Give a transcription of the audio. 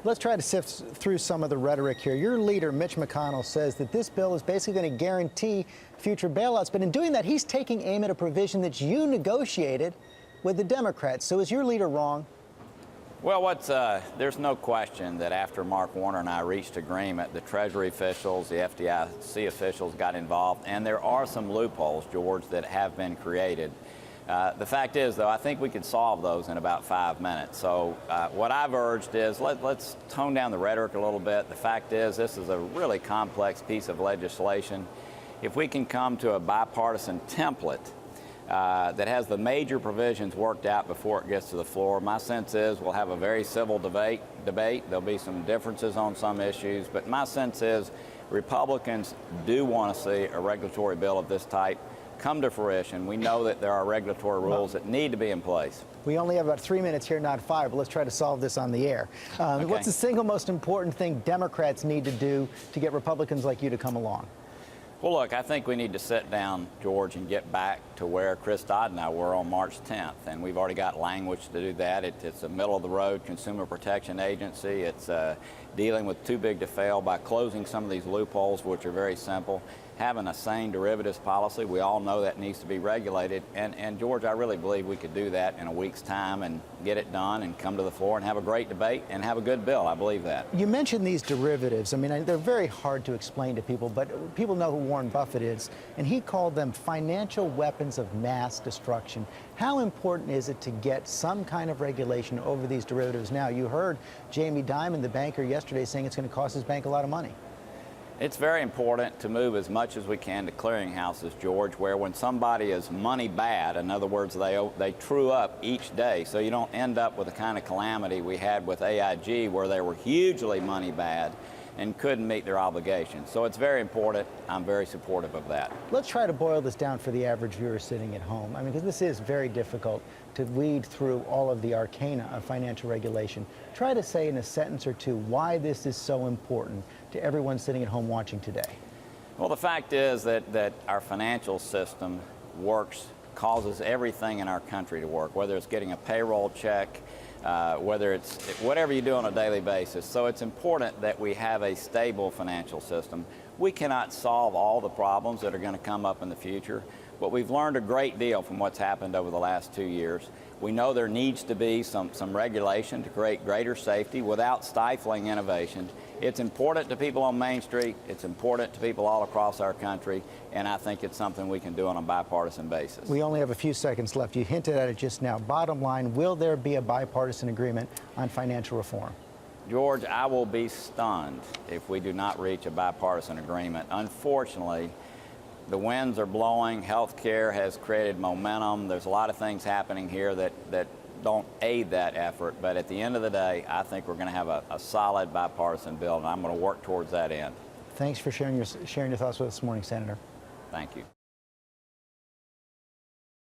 Let's try to sift through some of the rhetoric here. Your leader, Mitch McConnell, says that this bill is basically going to guarantee future bailouts. But in doing that, he's taking aim at a provision that you negotiated with the Democrats. So is your leader wrong? Well, there's no question that after Mark Warner and I reached agreement, the Treasury officials, the FDIC officials got involved, and there are some loopholes, George, that have been created. The fact is, though, I think we could solve those in about 5 minutes. So what I've urged is let's tone down the rhetoric a little bit. The fact is, this is a really complex piece of legislation. If we can come to a bipartisan template that has the major provisions worked out before it gets to the floor, my sense is we'll have a very civil debate. There'll be some differences on some issues, but my sense is Republicans do want to see a regulatory bill of this type come to fruition. We know that there are regulatory rules that need to be in place. We only have about 3 minutes here, not 5, but let's try to solve this on the air. Okay. What's the single most important thing Democrats need to do to get Republicans like you to come along? Well, look, I think we need to sit down, George, and get back to where Chris Dodd and I were on March 10th, and we've already got language to do that. It's a middle-of-the-road consumer protection agency. It's dealing with too big to fail by closing some of these loopholes, which are very simple, having a sane derivatives policy. We all know that needs to be regulated, and George, I really believe we could do that in a week's time and get it done and come to the floor and have a great debate and have a good bill. I believe that. You mentioned these derivatives. I mean, they're very hard to explain to people, but people know who Warren Buffett is, and he called them financial weapons of mass destruction. How important is it to get some kind of regulation over these derivatives now? You heard Jamie Dimon, the banker, yesterday saying it's going to cost his bank a lot of money. It's very important to move as much as we can to clearinghouses, George, where when somebody is money bad, in other words, they true up each day, so you don't end up with the kind of calamity we had with AIG where they were hugely money bad and couldn't meet their obligations. So it's very important. I'm very supportive of that. Let's try to boil this down for the average viewer sitting at home. I mean, because this is very difficult to weed through all of the arcana of financial regulation. Try to say in a sentence or two why this is so important to everyone sitting at home watching today. Well, the fact is that our financial system causes everything in our country to work, whether it's getting a payroll check, whether it's whatever you do on a daily basis. So it's important that we have a stable financial system. We cannot solve all the problems that are going to come up in the future, but we've learned a great deal from what's happened over the last 2 years. We know there needs to be some regulation to create greater safety without stifling innovation. It's important to people on Main Street. It's important to people all across our country, and I think it's something we can do on a bipartisan basis. We only have a few seconds left. You hinted at it just now. Bottom line, will there be a bipartisan agreement on financial reform? George, I will be stunned if we do not reach a bipartisan agreement. Unfortunately, the winds are blowing. Healthcare has created momentum. There's a lot of things happening here that don't aid that effort. But at the end of the day, I think we're going to have a solid bipartisan bill, and I'm going to work towards that end. Thanks for sharing your thoughts with us this morning, Senator. Thank you.